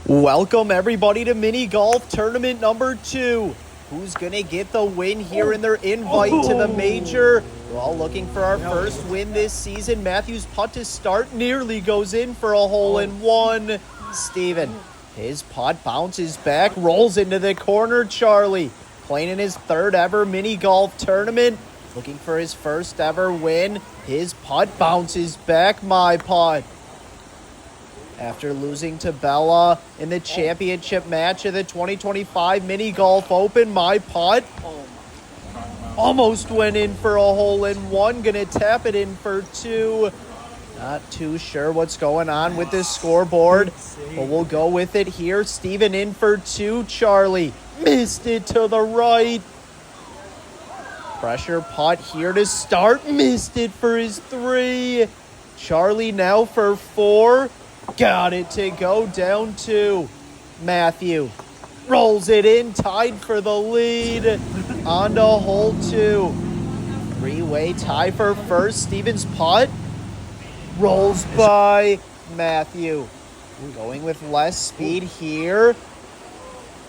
Welcome everybody to mini golf tournament number 2. Who's gonna get the win here in their invite to the major? We're all looking for our first win this season. Matthew's putt to start nearly goes in for a hole-in-one. Steven, his putt bounces back, rolls into the corner. Charlie, playing in his third ever mini golf tournament, looking for his first ever win. His putt bounces back, my putt. After losing to Bella in the championship match of the 2025 Mini Golf Open, my putt almost went in for a hole-in-one. Gonna tap it in for 2. Not too sure what's going on with this scoreboard, but we'll go with it here. Steven in for 2. Charlie missed it to the right. Pressure putt here to start. Missed it for his 3. Charlie now for 4. Got it to go down 2. Matthew rolls it in, tied for the lead. On to hole 2. 3-way tie for first. Steven's putt rolls by Matthew. Going with less speed here.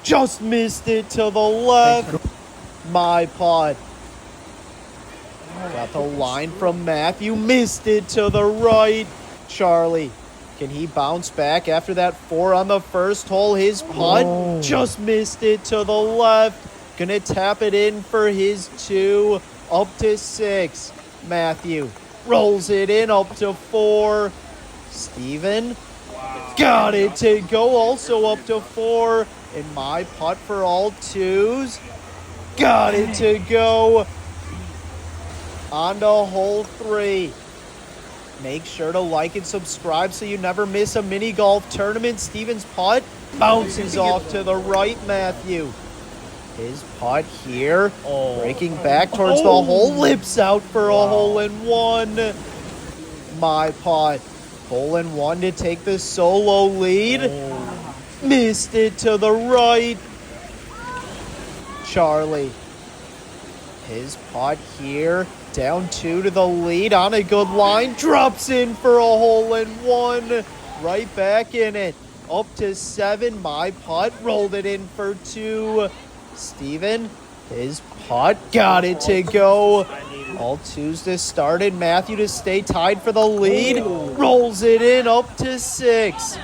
Just missed it to the left. My putt. Got the line from Matthew. Missed it to the right. Charlie, can he bounce back after that 4 on the first hole? His putt just missed it to the left. Gonna tap it in for his 2. Up to 6. Matthew rolls it in up to 4. Steven got it to go also up to 4. And my putt for all 2s. Got it to go. On to hole 3. Make sure to like and subscribe so you never miss a mini golf tournament. Steven's putt bounces off to the right, Matthew. His putt here, breaking back towards the hole, lips out for a hole-in-one. My putt, hole-in-one to take the solo lead. Missed it to the right. Charlie, his putt here, down 2 to the lead on a good line. Drops in for a hole-in-one. Right back in it. Up to 7. My putt rolled it in for 2. Steven, his putt got it to go. All 2s to start it. Matthew to stay tied for the lead. Rolls it in up to 6.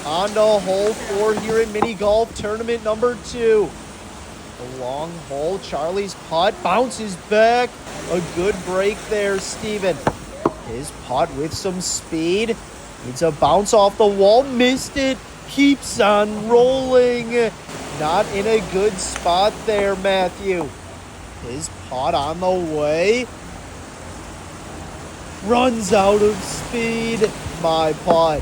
On to hole 4 here in mini golf tournament number 2. A long hole. Charlie's putt bounces back. A good break there, Steven. His putt with some speed. Needs a bounce off the wall. Missed it. Keeps on rolling. Not in a good spot there, Matthew. His putt on the way. Runs out of speed. My putt.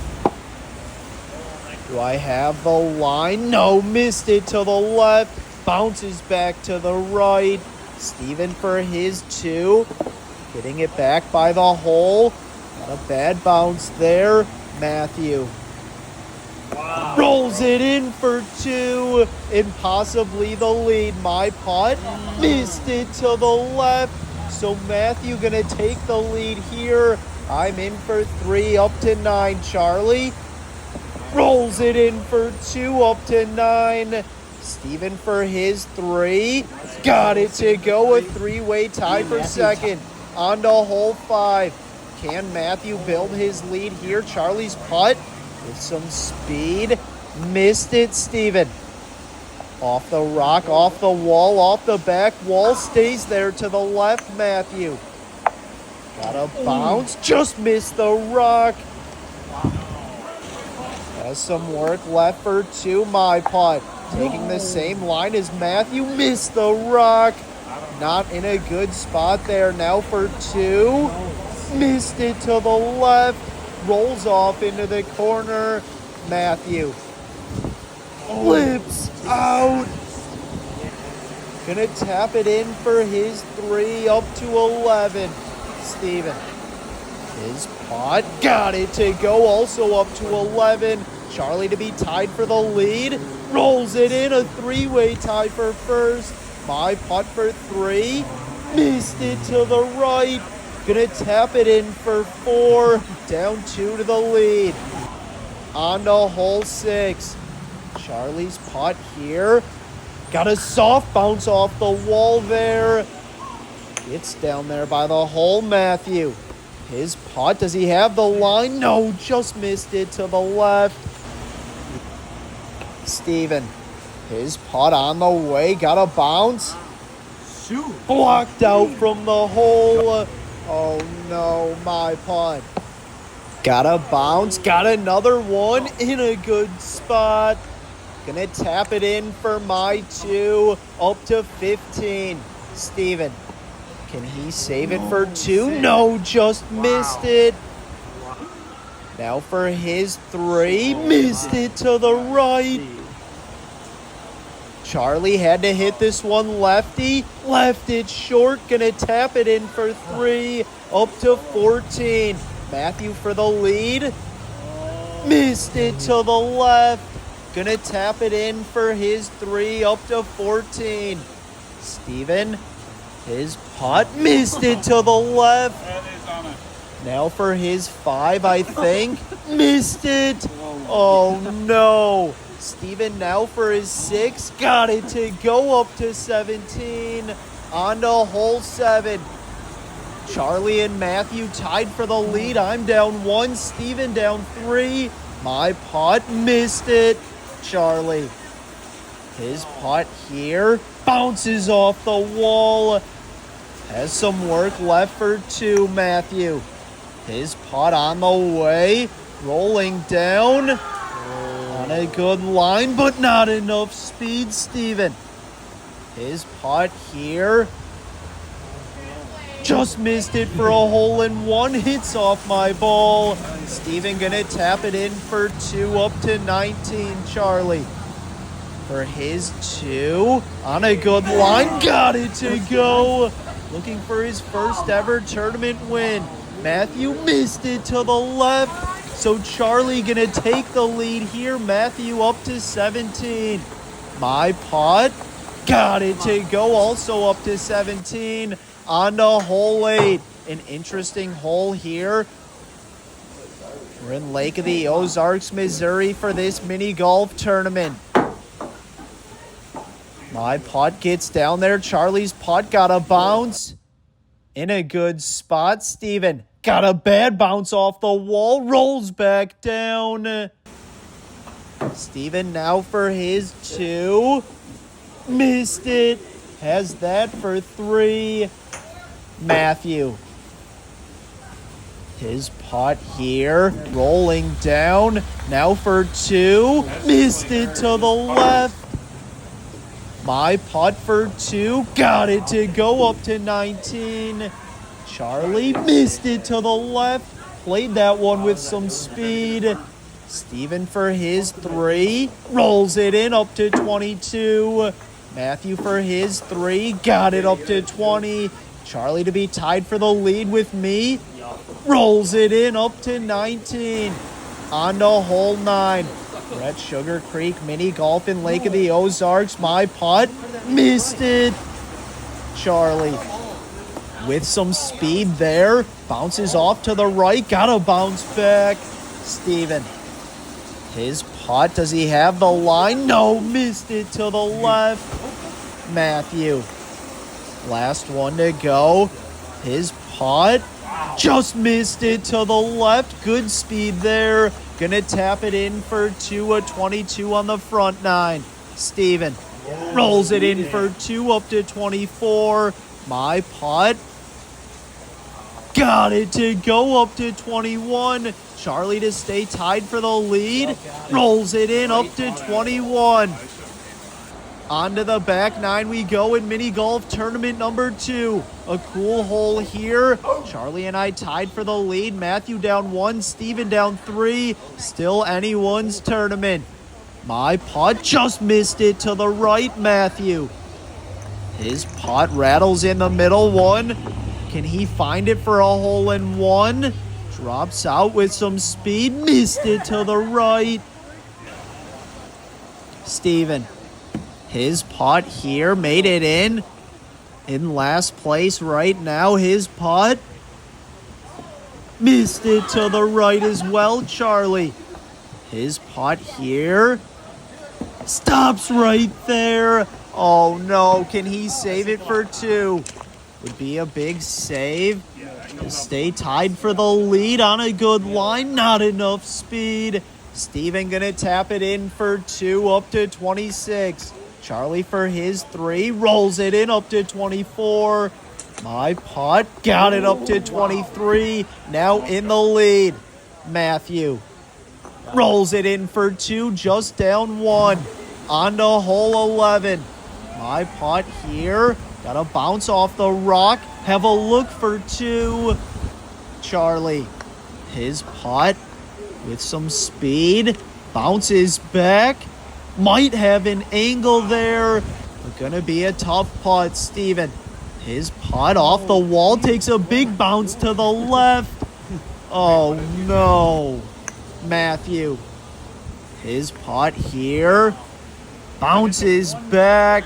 Do I have the line? No, missed it to the left. Bounces back to the right. Steven for his 2. Getting it back by the hole. Not a bad bounce there. Matthew rolls it in for 2. And possibly the lead. My putt missed it to the left. So Matthew gonna take the lead here. I'm in for 3 up to 9. Charlie rolls it in for 2 up to 9. Steven for his 3. Got it to go. A 3-way tie for second. On to hole 5. Can Matthew build his lead here? Charlie's putt with some speed. Missed it, Steven. Off the rock, off the wall, off the back wall. Stays there to the left, Matthew. Got a bounce. Just missed the rock. Has some work left for 2. My putt. Taking the same line as Matthew. Missed the rock. Not in a good spot there. Now for 2. Missed it to the left. Rolls off into the corner. Matthew flips out. Gonna tap it in for his 3 up to 11. Steven. His putt got it to go also up to 11. Charlie to be tied for the lead. Rolls it in. A 3-way tie for first. My putt for 3. Missed it to the right. Gonna tap it in for 4. Down 2 to the lead. on to hole 6. Charlie's putt here. Got a soft bounce off the wall there. It's down there by the hole, Matthew. His putt, does he have the line? No, just missed it to the left. Steven, his putt on the way, got a bounce. Shoot. Blocked out from the hole. Oh no, my putt. Got a bounce, got another one in a good spot. Gonna tap it in for my 2, up to 15. Steven, can he save it for 2? No, just missed it. Now for his 3, missed it to the right. Charlie had to hit this one lefty, left it short, gonna tap it in for 3, up to 14. Matthew for the lead, missed it to the left, gonna tap it in for his 3, up to 14. Steven, his putt, missed it to the left. Now for his 5, I think, missed it. Oh no. Steven now for his 6, got it to go up to 17, on to hole 7. Charlie and Matthew tied for the lead. I'm down 1, Steven down 3. My putt, missed it. Charlie, his putt here, bounces off the wall. Has some work left for 2, Matthew. His putt on the way, rolling down. On a good line, but not enough speed, Steven. His putt here. Just missed it for a hole-in-one. Hits off my ball. Steven gonna tap it in for 2, up to 19. Charlie for his 2. On a good line. Got it to go. Looking for his first ever tournament win. Matthew missed it to the left. So Charlie gonna take the lead here. Matthew up to 17. My putt, got it to go, also up to 17. On to hole 8. An interesting hole here. We're in Lake of the Ozarks, Missouri for this mini golf tournament. My putt gets down there. Charlie's putt got a bounce. In a good spot. Steven got a bad bounce off the wall. Rolls back down. Steven now for his 2. Missed it. Has that for 3. Matthew. His putt here. Rolling down. Now for 2. Missed it to the left. My putt for 2, got it to go up to 19. Charlie missed it to the left, played that one with some speed. Steven for his 3, rolls it in up to 22. Matthew for his 3, got it up to 20. Charlie to be tied for the lead with me, rolls it in up to 19. On to hole 9. We're at Sugar Creek Mini Golf in Lake of the Ozarks. My putt, missed it. Charlie with some speed there. Bounces off to the right, got a bounce back. Steven, his putt, does he have the line? No, missed it to the left. Matthew, last one to go. His putt, just missed it to the left. Good speed there. Gonna tap it in for 2, a 22 on the front 9. Steven rolls it in for 2, up to 24. My putt, got it to go up to 21. Charlie to stay tied for the lead. Rolls it in up to 21. On to the back 9 we go in mini golf tournament number 2. A cool hole here. Charlie and I tied for the lead. Matthew down 1, Steven down 3. Still anyone's tournament. My putt just missed it to the right, Matthew. His putt rattles in the middle one. Can he find it for a hole-in-one? Drops out with some speed. Missed it to the right. Steven. His putt here made it in last place right now. His putt missed it to the right as well. Charlie, His putt here. Stops right there. Oh no, can he save it for two? Would be a big save. To stay tied for the lead on a good line. Not enough speed. Steven gonna tap it in for two up to 26. Charlie for his three. Rolls it in up to 24. My putt. Got it up to 23. Now in the lead. Matthew rolls it in for two. Just down one. On to hole 11. My putt here. Gotta bounce off the rock. Have a look for two. Charlie. His putt with some speed. Bounces back. Might have an angle there. But gonna be a tough putt. Steven. His putt off the wall. Takes a big bounce to the left. Oh no. Matthew. His putt here. Bounces back.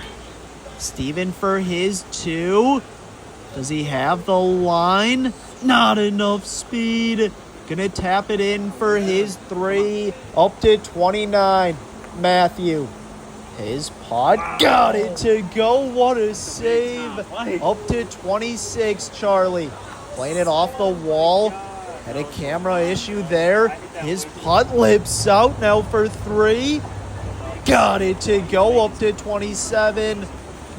Steven for his two. Does he have the line? Not enough speed. Gonna tap it in for his three. Up to 29. Matthew. His putt. Got it to go. What a save. Up to 26. Charlie. Playing it off the wall. Had a camera issue there. His putt lips out now for three. Got it to go up to 27.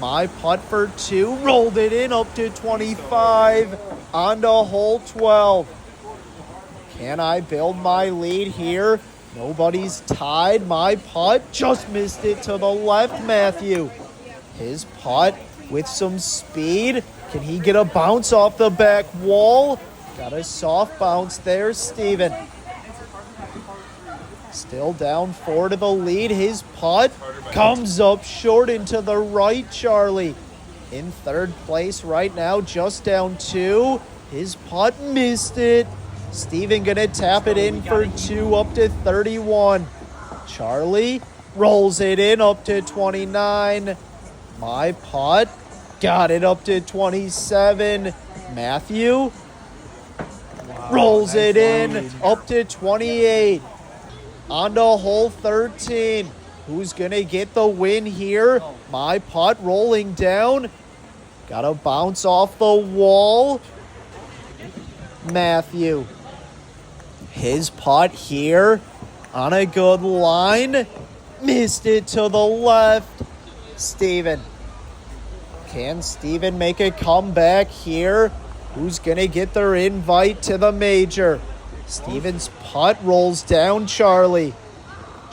My putt for two. Rolled it in up to 25. On to hole 12. Can I build my lead here? Nobody's tied. My putt just missed it to the left, Matthew. His putt with some speed. Can he get a bounce off the back wall? Got a soft bounce there, Steven. Still down four to the lead. His putt comes up short into the right, Charlie. In third place right now, just down two. His putt missed it. Steven gonna tap it in for two up to 31. Charlie rolls it in up to 29. My putt got it up to 27. Matthew rolls it in up to 28. On to hole 13. Who's going to get the win here? My putt rolling down. Got to bounce off the wall. Matthew. His putt here on a good line. Missed it to the left. Steven. Can Steven make a comeback here? Who's going to get their invite to the major? Steven's putt rolls down, Charlie.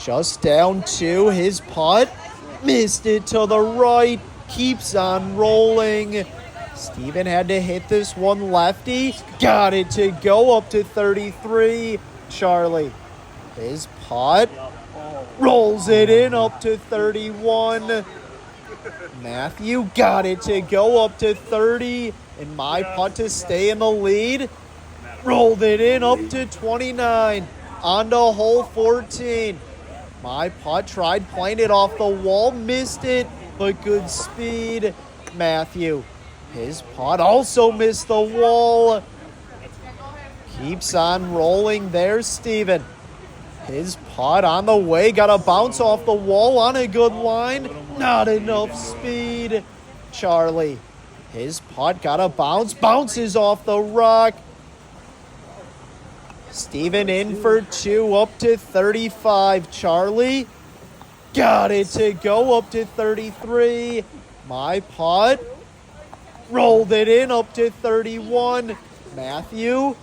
Just down two. His putt missed it to the right. Keeps on rolling. Steven had to hit this one lefty. Got it to go up to 33. Charlie. His putt rolls it in up to 31. Matthew got it to go up to 30. And my putt to stay in the lead. Rolled it in up to 29. On to hole 14. My putt tried playing it off the wall. Missed it, but good speed. Matthew. His putt also missed the wall. Keeps on rolling there, Steven. His putt on the way. Got a bounce off the wall on a good line. Not enough speed. Charlie. His putt got a bounce. Bounces off the rock. Steven in for two up to 35. Charlie got it to go up to 33. My putt rolled it in up to 31. Matthew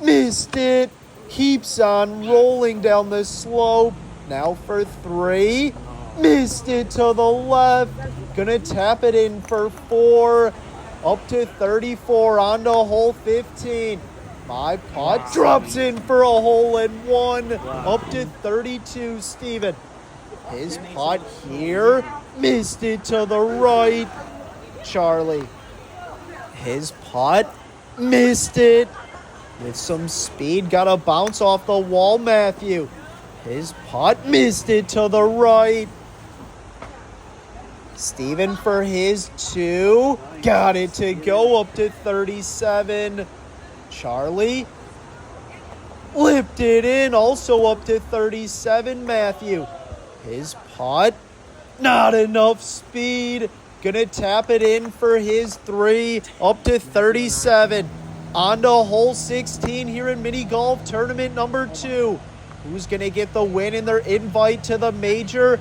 missed it. Keeps on rolling down the slope. Now for three. Missed it to the left. Gonna tap it in for four. Up to 34. On to hole 15. My putt drops in for a hole in one. Up to 32, Steven. His putt here. Missed it to the right. Charlie. His putt. Missed it. With some speed. Got a bounce off the wall, Matthew. His putt. Missed it to the right. Steven for his two. Got it to go up to 37. Charlie Whipped it in, also up to 37, Matthew. His putt, not enough speed. Gonna tap it in for his 3, up to 37. On to hole 16 here in mini golf tournament number 2. Who's gonna get the win in their invite to the major?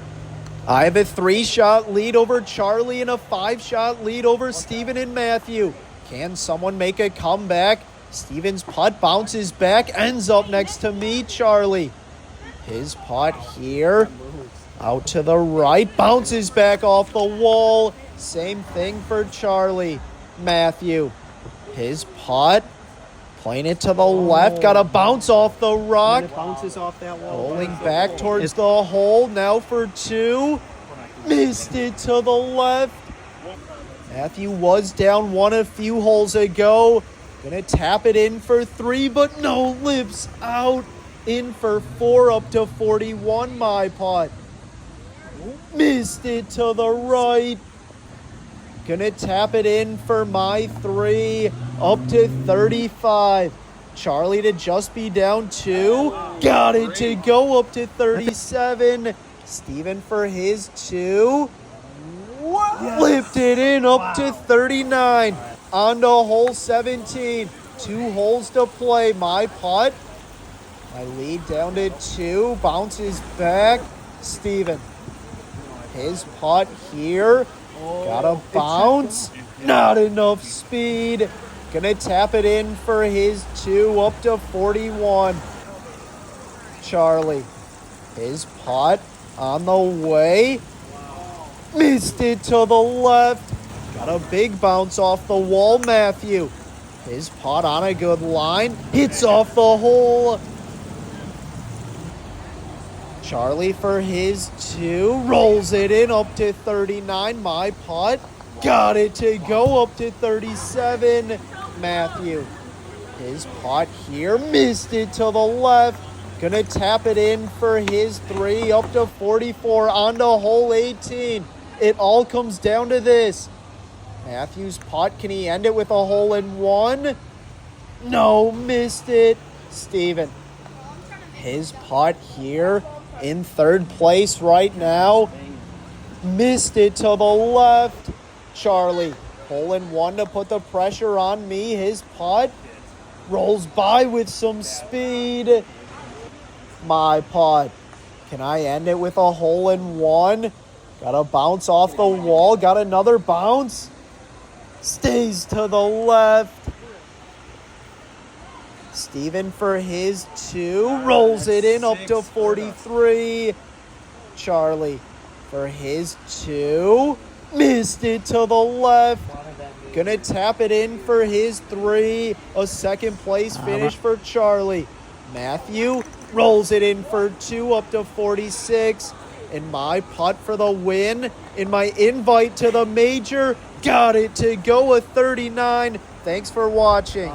I have a 3-shot lead over Charlie and a 5-shot lead over Steven and Matthew. Can someone make a comeback? Steven's putt bounces back, ends up next to me, Charlie. His putt here, out to the right, bounces back off the wall. Same thing for Charlie. Matthew, his putt, playing it to the left, got a bounce off the rock. It bounces off that wall. Rolling back towards the hole, now for 2. Missed it to the left. Matthew was down 1 a few holes ago. Gonna tap it in for 3, but no, lips out. In for 4, up to 41, my putt. Missed it to the right. Gonna tap it in for my 3, up to 35. Charlie to just be down 2. Got it to go up to 37. Steven for his 2. Flipped it in up to 39. On to hole 17. 2 holes to play. My putt. My lead down to 2. Bounces back. Steven. His putt here. Got a bounce. Not enough speed. Gonna tap it in for his 2, up to 41. Charlie. His putt on the way. Missed it to the left. Got a big bounce off the wall, Matthew. His putt on a good line. Hits off the hole. Charlie for his 2. Rolls it in up to 39. My putt. Got it to go up to 37. Matthew. His putt here. Missed it to the left. Gonna tap it in for his 3, up to 44. On to hole 18. It all comes down to this. Matthew's putt. Can he end it with a hole-in-one? No, missed it. Steven. His putt here in 3rd place right now. Missed it to the left. Charlie. Hole-in-one to put the pressure on me. His putt rolls by with some speed. My putt. Can I end it with a hole-in-one? Got a bounce off the wall. Got another bounce. Stays to the left. Steven for his 2. Rolls it in up to 43. Charlie for his 2. Missed it to the left. Gonna tap it in for his 3. A 2nd place finish for Charlie. Matthew rolls it in for 2, up to 46. And my putt for the win in my invite to the major. Got it to go, a 39. Thanks for watching.